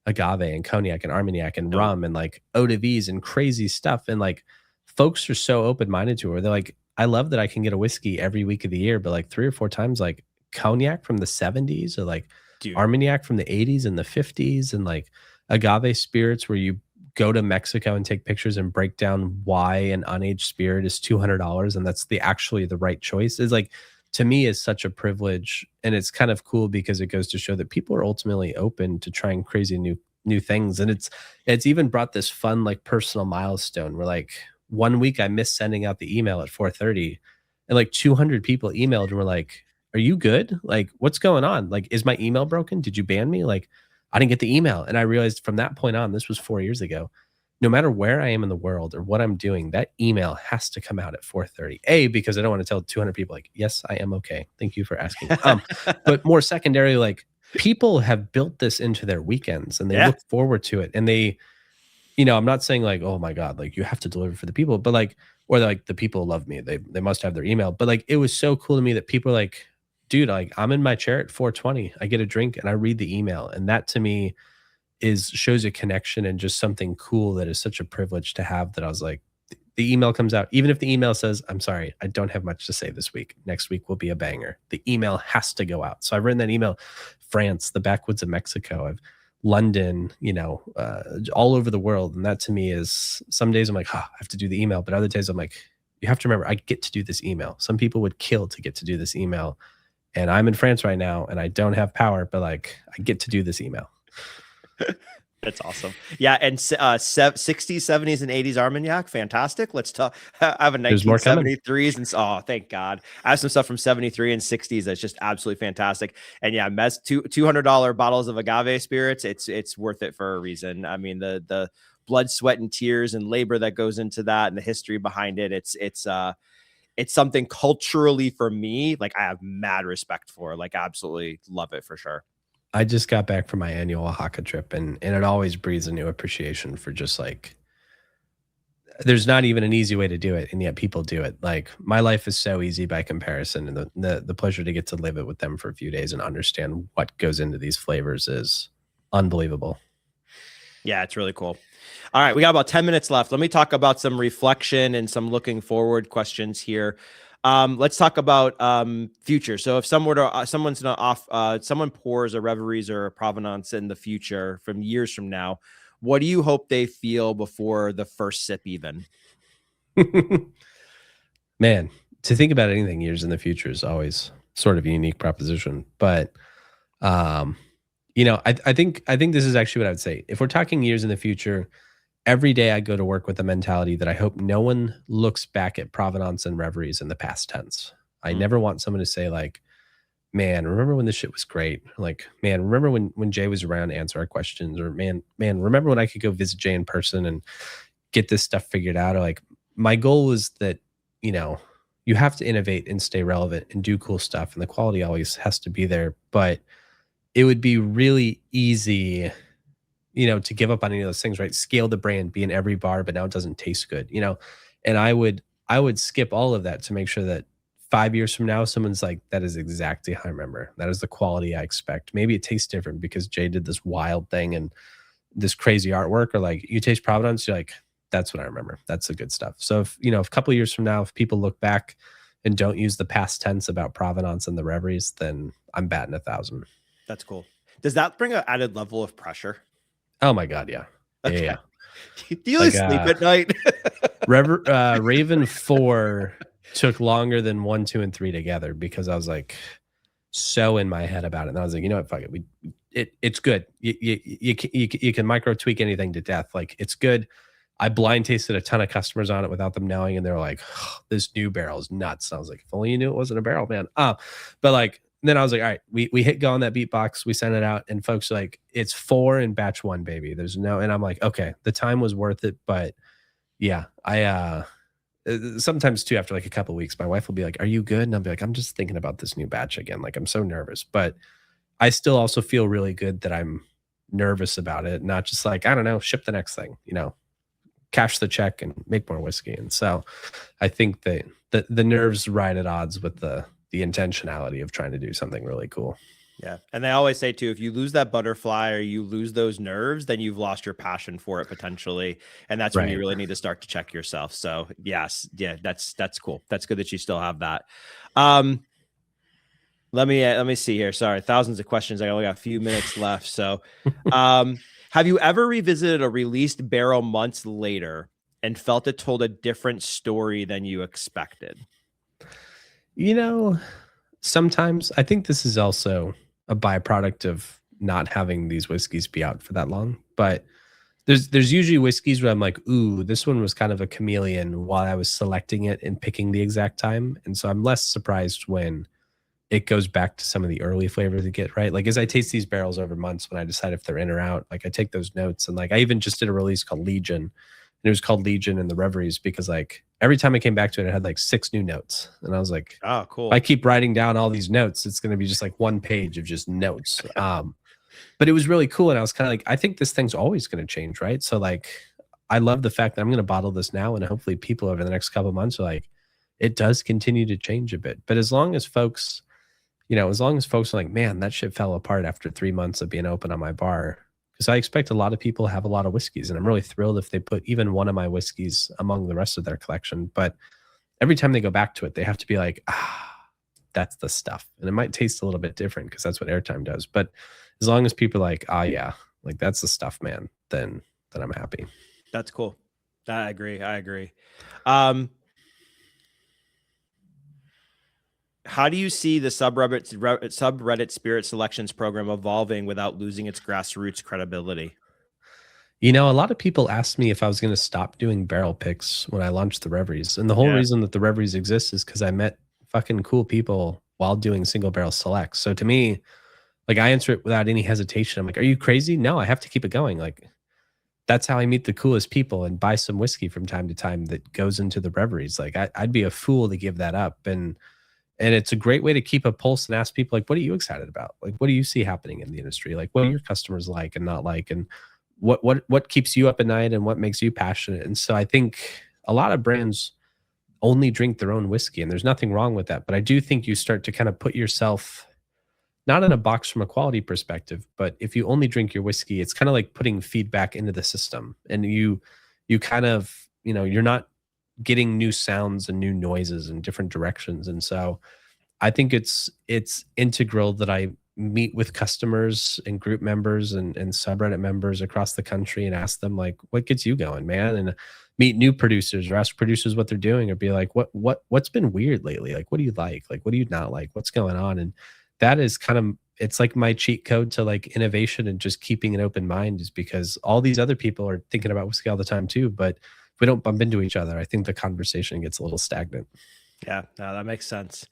Speaker 3: agave and cognac and Armagnac and rum and like eau de vies and crazy stuff. And like, folks are so open-minded to it. They're like, I love that I can get a whiskey every week of the year, but like 3 or 4 times, like cognac from the 70s or like Armagnac from the 80s and the 50s and like agave spirits where you go to Mexico and take pictures and break down why an unaged spirit is $200 and that's actually the right choice is like, to me, is such a privilege. And it's kind of cool because it goes to show that people are ultimately open to trying crazy new things. And it's even brought this fun, like personal milestone where like one week I missed sending out the email at 4:30 and like 200 people emailed and were like, are you good? Like, what's going on? Like, is my email broken? Did you ban me? Like, I didn't get the email. And I realized from that point on, this was 4 years ago, no matter where I am in the world or what I'm doing, that email has to come out at 4:30. Because I don't want to tell 200 people like, yes, I am okay. Thank you for asking. But more secondary, like people have built this into their weekends and they look forward to it. And they, I'm not saying like, oh my God, like you have to deliver for the people, but like, or like the people love me. They must have their email. But like, it was so cool to me that people are like, dude, like I'm in my chair at 4:20. I get a drink and I read the email. And that to me shows a connection and just something cool that is such a privilege to have that I was like, the email comes out, even if the email says, I'm sorry, I don't have much to say this week. Next week will be a banger. The email has to go out. So I've written that email, France, the backwoods of Mexico, London, all over the world. And that to me is some days I'm like, I have to do the email. But other days I'm like, you have to remember, I get to do this email. Some people would kill to get to do this email. And I'm in France right now and I don't have power, but like I get to do this email.
Speaker 2: That's awesome. Yeah, and 60s, 70s, and 80s Armagnac, fantastic. Let's talk. I have a
Speaker 3: There's more coming.
Speaker 2: 1973s, and oh, thank God, I have some stuff from 73 and 60s that's just absolutely fantastic. And yeah, $200 bottles of agave spirits. It's worth it for a reason. I mean, the blood, sweat, and tears and labor that goes into that, and the history behind it. It's something culturally for me, like I have mad respect for. Like, absolutely love it for sure.
Speaker 3: I just got back from my annual Oaxaca trip, and it always breeds a new appreciation for just like, there's not even an easy way to do it, and yet people do it. Like, my life is so easy by comparison, and the pleasure to get to live it with them for a few days and understand what goes into these flavors is unbelievable.
Speaker 2: Yeah, it's really cool. All right, we got about 10 minutes left. Let me talk about some reflection and some looking forward questions here. Let's talk about future. So if someone pours a Reveries or a Provenance in the future from years from now, what do you hope they feel before the first sip even?
Speaker 3: Man, to think about anything years in the future is always sort of a unique proposition. But I think this is actually what I would say. If we're talking years in the future, every day I go to work with the mentality that I hope no one looks back at Provenance and Reveries in the past tense. I never want someone to say like, man, remember when this shit was great? Like, man, remember when Jay was around to answer our questions? Or man, remember when I could go visit Jay in person and get this stuff figured out? Or like, my goal is that, you have to innovate and stay relevant and do cool stuff. And the quality always has to be there. But it would be really easy to give up on any of those things, right? Scale the brand, be in every bar, but now it doesn't taste good, and I would skip all of that to make sure that 5 years from now, someone's like, that is exactly how I remember. That is the quality I expect. Maybe it tastes different because Jay did this wild thing and this crazy artwork, or like you taste Provenance, you're like, that's what I remember. That's the good stuff. So if a couple of years from now, if people look back and don't use the past tense about Provenance and the Reveries, then I'm batting 1,000.
Speaker 2: That's cool. Does that bring an added level of pressure?
Speaker 3: Oh my God, yeah.
Speaker 2: Okay.
Speaker 3: Yeah.
Speaker 2: Do you sleep at night?
Speaker 3: Raven 4 took longer than 1, 2, and 3 together because I was like so in my head about it. And I was like, you know what, fuck it. It's good. You can micro tweak anything to death. Like, it's good. I blind tasted a ton of customers on it without them knowing, and they're like, oh, this new barrel is nuts. And I was like, if only you knew it wasn't a barrel, man. But like, then I was like, all right, we hit go on that beatbox, we sent it out, and folks are like, it's 4 in batch 1, baby. There's no, and I'm like, okay, the time was worth it. But yeah, I sometimes too, after like a couple of weeks, my wife will be like, are you good? And I'll be like, I'm just thinking about this new batch again. Like, I'm so nervous, but I still also feel really good that I'm nervous about it, not just like, I don't know, ship the next thing, cash the check and make more whiskey. And so I think that the nerves ride at odds with the intentionality of trying to do something really cool.
Speaker 2: Yeah. And they always say too, if you lose that butterfly or you lose those nerves, then you've lost your passion for it potentially. And that's when you really need to start to check yourself. So yes. Yeah, that's cool. That's good that you still have that. Let me see here. Sorry. Thousands of questions. I only got a few minutes left. So, have you ever revisited a released barrel months later and felt it told a different story than you expected?
Speaker 3: Sometimes I think this is also a byproduct of not having these whiskeys be out for that long. But there's usually whiskeys where I'm like, ooh, this one was kind of a chameleon while I was selecting it and picking the exact time. And so I'm less surprised when it goes back to some of the early flavors to get right. Like, as I taste these barrels over months, when I decide if they're in or out, like I take those notes, and like I even just did a release called Legion, and it was called Legion in the Reveries because like every time I came back to it, it had like 6 new notes. And I was like,
Speaker 2: oh, cool.
Speaker 3: If I keep writing down all these notes, it's going to be just like 1 page of just notes. But it was really cool. And I was kind of like, I think this thing's always going to change, right? So like, I love the fact that I'm going to bottle this now, and hopefully people over the next couple of months are like, it does continue to change a bit. But as long as folks are like, man, that shit fell apart after 3 months of being open on my bar. Because I expect a lot of people have a lot of whiskeys, and I'm really thrilled if they put even one of my whiskeys among the rest of their collection. But every time they go back to it, they have to be like, that's the stuff. And it might taste a little bit different because that's what airtime does. But as long as people are like, yeah, like that's the stuff, man, then I'm happy.
Speaker 2: That's cool. I agree. How do you see the subreddit spirit selections program evolving without losing its grassroots credibility?
Speaker 3: You know, a lot of people asked me if I was going to stop doing barrel picks when I launched the Reveries. And the whole
Speaker 2: Yeah.
Speaker 3: reason that the Reveries exists is because I met fucking cool people while doing single barrel selects. So to me, like I answer it without any hesitation. I'm like, are you crazy? No, I have to keep it going. Like that's how I meet the coolest people and buy some whiskey from time to time that goes into the Reveries. Like I'd be a fool to give that up. And it's a great way to keep a pulse and ask people like, what are you excited about? Like, what do you see happening in the industry? Like, what are your customers like and not like? And what keeps you up at night and what makes you passionate? And so I think a lot of brands only drink their own whiskey, and there's nothing wrong with that. But I do think you start to kind of put yourself not in a box from a quality perspective, but if you only drink your whiskey, it's kind of like putting feedback into the system, and you kind of you're not getting new sounds and new noises in different directions. And so I think it's integral that I meet with customers and group members and subreddit members across the country and ask them like, what gets you going, man? And meet new producers or ask producers what they're doing or be like, what's been weird lately? Like, what do you like? Like, what do you not like? What's going on? And that is kind of it's like my cheat code to like innovation and just keeping an open mind is because all these other people are thinking about whiskey all the time too. But if we don't bump into each other, I think the conversation gets a little stagnant.
Speaker 2: Yeah, no, that makes sense.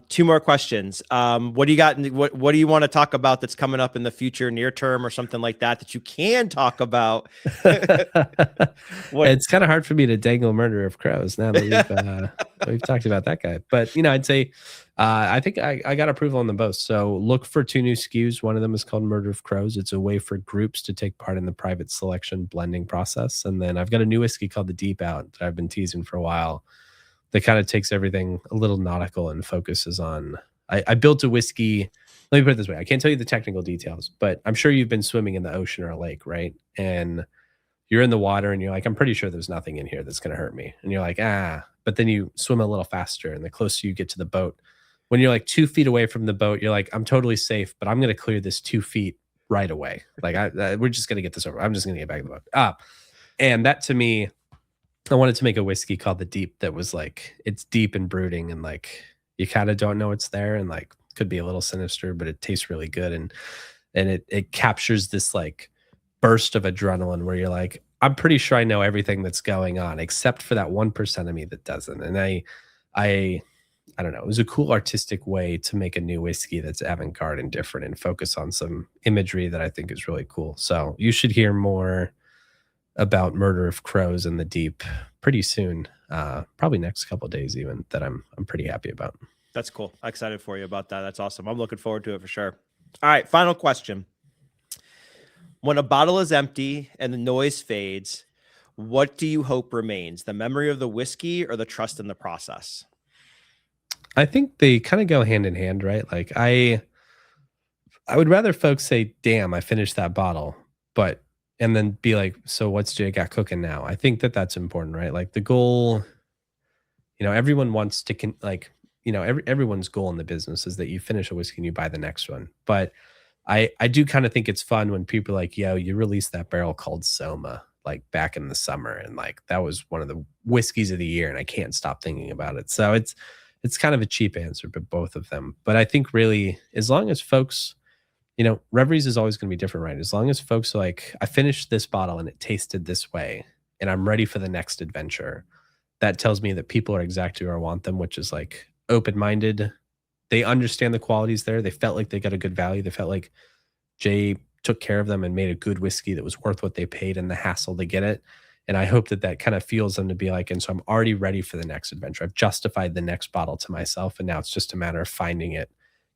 Speaker 2: Two more questions. What do you got? What do you want to talk about that's coming up in the future, near term, or something like that you can talk about?
Speaker 3: It's kind of hard for me to dangle Murder of Crows now that we've talked about that guy. But I'd say I think I got approval on them both. So look for 2 new SKUs. One of them is called Murder of Crows. It's a way for groups to take part in the private selection blending process. And then I've got a new whiskey called the Deep Out that I've been teasing for a while. That kind of takes everything a little nautical and focuses on. I built a whiskey. Let me put it this way: I can't tell you the technical details, but I'm sure you've been swimming in the ocean or a lake, right? And you're in the water, and you're like, I'm pretty sure there's nothing in here that's going to hurt me. And you're like, but then you swim a little faster, and the closer you get to the boat, when you're like 2 feet away from the boat, you're like, I'm totally safe, but I'm going to clear this 2 feet right away. Like we're just going to get this over. I'm just going to get back in the boat. And that to me. I wanted to make a whiskey called the Deep that was like it's deep and brooding and like you kind of don't know it's there and like could be a little sinister, but it tastes really good and it captures this like burst of adrenaline where you're like, I'm pretty sure I know everything that's going on except for that 1% of me that doesn't. And I don't know. It was a cool artistic way to make a new whiskey that's avant-garde and different and focus on some imagery that I think is really cool. So you should hear more about Murder of Crows in the Deep pretty soon, probably next couple of days even, that I'm pretty happy about.
Speaker 2: That's cool. I'm excited for you about that. That's awesome. I'm looking forward to it for sure. All right, final question. When a bottle is empty and the noise fades, what do you hope remains? The memory of the whiskey or the trust in the process?
Speaker 3: I think they kind of go hand in hand, right? Like I would rather folks say, damn, I finished that bottle, and then be like, so what's Jay got cooking now? I think that that's important, right? Like the goal, everyone wants to everyone's goal in the business is that you finish a whiskey and you buy the next one. But I do kind of think it's fun when people are like, yo, you released that barrel called Soma like back in the summer. And like, that was one of the whiskeys of the year. And I can't stop thinking about it. So it's kind of a cheap answer, but both of them. But I think really, as long as folks, Reveries is always going to be different, right? As long as folks are like, I finished this bottle and it tasted this way, and I'm ready for the next adventure. That tells me that people are exactly where I want them, which is like open-minded. They understand the qualities there. They felt like they got a good value. They felt like Jay took care of them and made a good whiskey that was worth what they paid and the hassle to get it. And I hope that that kind of fuels them to be like, and so I'm already ready for the next adventure. I've justified the next bottle to myself, and now it's just a matter of finding it,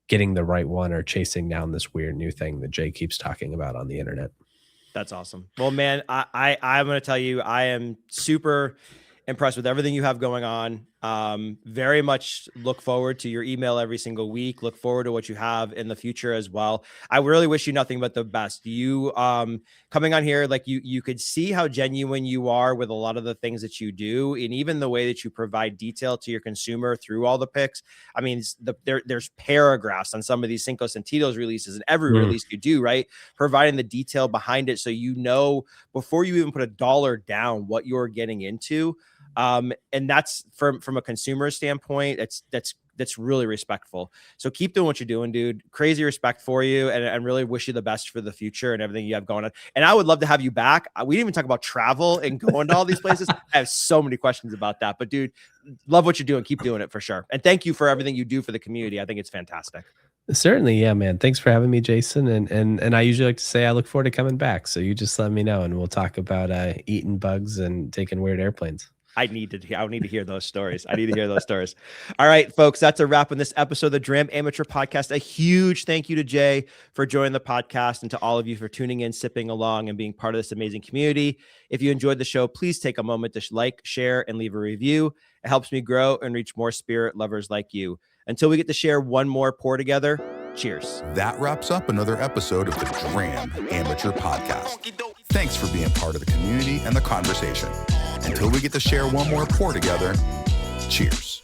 Speaker 3: getting the right one, or chasing down this weird new thing that Jay keeps talking about on the internet.
Speaker 2: That's awesome. Well, man, I'm going to tell you, I am super impressed with everything you have going on. Very much look forward to your email every single week. Look forward to what you have in the future as well. I really wish you nothing but the best. You coming on here, like you could see how genuine you are with a lot of the things that you do, and even the way that you provide detail to your consumer through all the picks. I mean, there's paragraphs on some of these Cinco Sentidos releases, and every release you do, right? Providing the detail behind it, so before you even put a dollar down what you're getting into. And that's from a consumer standpoint, that's that's really respectful. So keep doing what you're doing, dude. Crazy respect for you, and really wish you the best for the future and everything you have going on. And I would love to have you back. We didn't even talk about travel and going to all these places. I have so many questions about that, but dude, love what you're doing. Keep doing it for sure. And thank you for everything you do for the community. I think it's fantastic.
Speaker 3: Certainly, yeah, man. Thanks for having me, Jason. And I usually like to say I look forward to coming back. So you just let me know, and we'll talk about eating bugs and taking weird airplanes.
Speaker 2: I need to hear those stories. I need to hear those stories. All right, folks, that's a wrap on this episode of the Dram Amateur Podcast. A huge thank you to Jay for joining the podcast, and to all of you for tuning in, sipping along, and being part of this amazing community. If you enjoyed the show, please take a moment to like, share, and leave a review. It helps me grow and reach more spirit lovers like you. Until we get to share one more pour together, cheers.
Speaker 1: That wraps up another episode of the Dram Amateur Podcast. Thanks for being part of the community and the conversation. Until we get to share one more pour together, cheers.